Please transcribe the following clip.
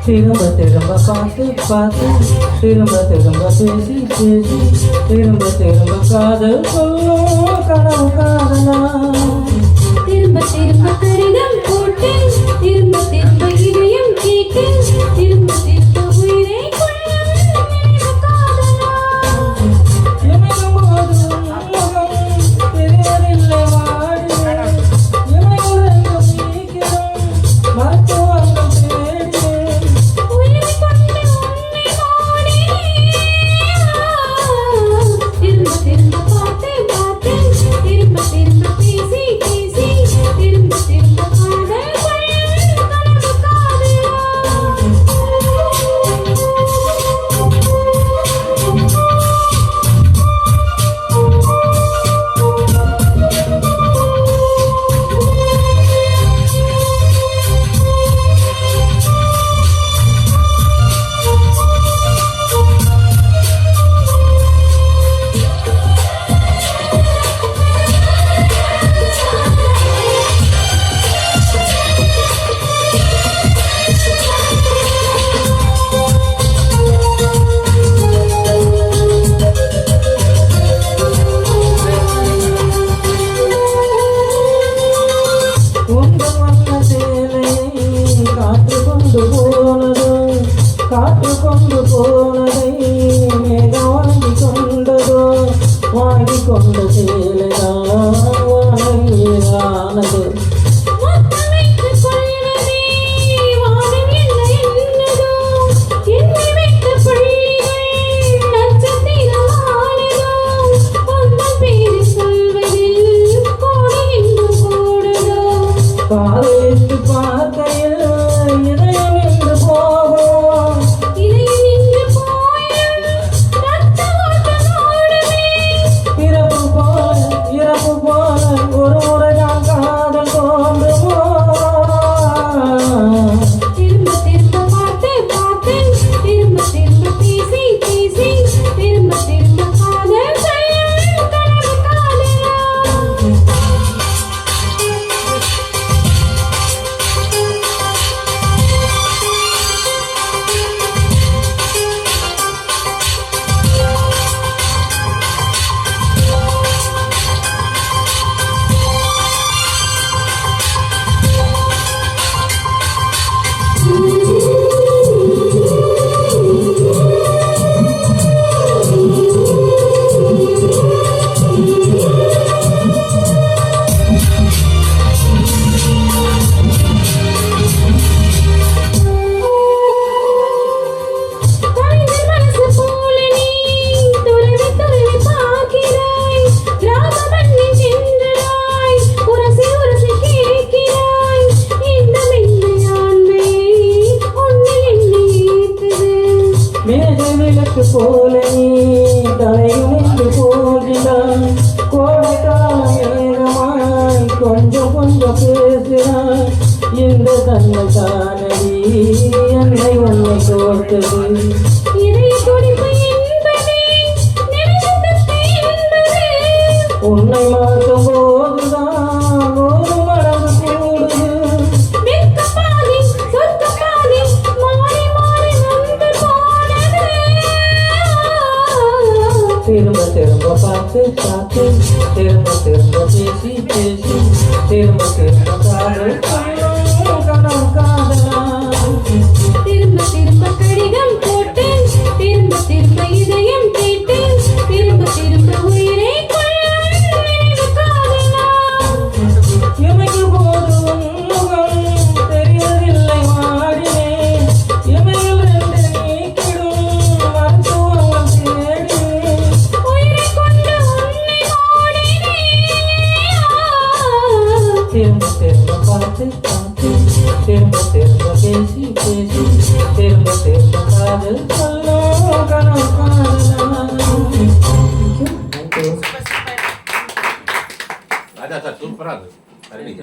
திரும்ப திரும்ப பார்த்து பார்த்து திரும்ப திரும்ப பேசி பேசி திரும்ப திரும்ப காதல் சொல்லும் கனவு காதலா திரும்ப திரும்ப கடிதம் போட்டு திரும்ப திரும்ப இதயம் கேட்டு திரும்ப திரும்ப உயிரை கொள்ளும் நினைவு காதலா இமையும் போது முகம் தெரியவில்லை வாடி இமையுறங்கும் நீக்கிறோம் மருத்துவங்கள் தேடினேன் உயிரை கொண்டு உன்னை நாடினேன் திரும்ப திரும்ப பார்த்து பார்த்து திரும்ப திரும்ப பேசி பேசி திரும்ப திரும்ப காதல் கொள்ளும் கனவு காதலா உங்கள் வண்ண சேலையை காற்று கொண்டு போனதோ காற்று கொண்டு போனதை மேகம் வாங்கி கொண்டதோ வாங்கி கொண்ட சேலைதான் வாங்கியானது முத்தமிட்டு கொள்வதே வானம் என்ன என்னதோ என்னை வைத்த புள்ளிகள் நட்சத்திரமானதோ உந்தன் பேரு சொல்வதில் கோடி இன்னும் கூடுதோ காலையிட்டு பார்க்கையில் இதயம் என்று போகும் இதயம் நின்று போயும் ரத்த ஓட்டம் ஓடுமே இறப்பு போல ஒரு முறைதான் காதல் தோன்றுமோ திரும்ப திரும்ப பார்த்து பார்த்து திரும்ப திரும்ப பேசி பேசி திரும்ப திரும்ப காதல் சொல்லும் கனவு காதலா கவிஞர் மனசு போல நீ துருவி துருவி பார்க்கிறாய் கிராம மண்ணில் சென்றாய் உரசி உரசி கேட்கிறாய் இந்த மென்மை ஆண்மையை உன்னில் என்னை ஈர்த்தது மேக விளக்கு போல நீ தலையுமிட்டு போகிறாய் கோடைக்காலம் ஏகமாய் கொஞ்சம் கொஞ்சம் பேசினாய் இந்த தன்னை தானடி என்னை உன்னை கோர்த்தது இதய துடிப்பு என்பதே நிமிஷத்துக்கு என்பது உன்னை மாற்றும் போதுதான் ஒரு மடங்கு கூடுது வெட்கப்பாதி சொர்க்கப்பாதி மாறி மாறி வந்து போனது திரும்ப திரும்ப பார்த்து பார்த்து திரும்ப திரும்ப பேசி பேசி திரும்ப திரும்ப காதல் சொல்லும் கனவு காதலா திரும்ப திரும்ப கடிதம் போட்டு திரும்ப திரும்ப இதயம் கேட்டு திரும்ப திரும்ப உயிரை கொள்ளும் நினைவு காதலா இமைக்கு போது முகம் தெரியவில்லை வாடினேன் இமையில் ரெண்டு நீக்கிடும் மருத்துவங்கள் தேடினேன் உயிரை கொண்டு உன்னை நாடினேன் திரும்ப திரும்ப பார்த்து பார்த்து திரும்ப திரும்ப பேசி பேசி திரும்ப திரும்ப காதல் சொல்லும் கனவு காதலா. Thank you. Ada satu super ada. Hari ini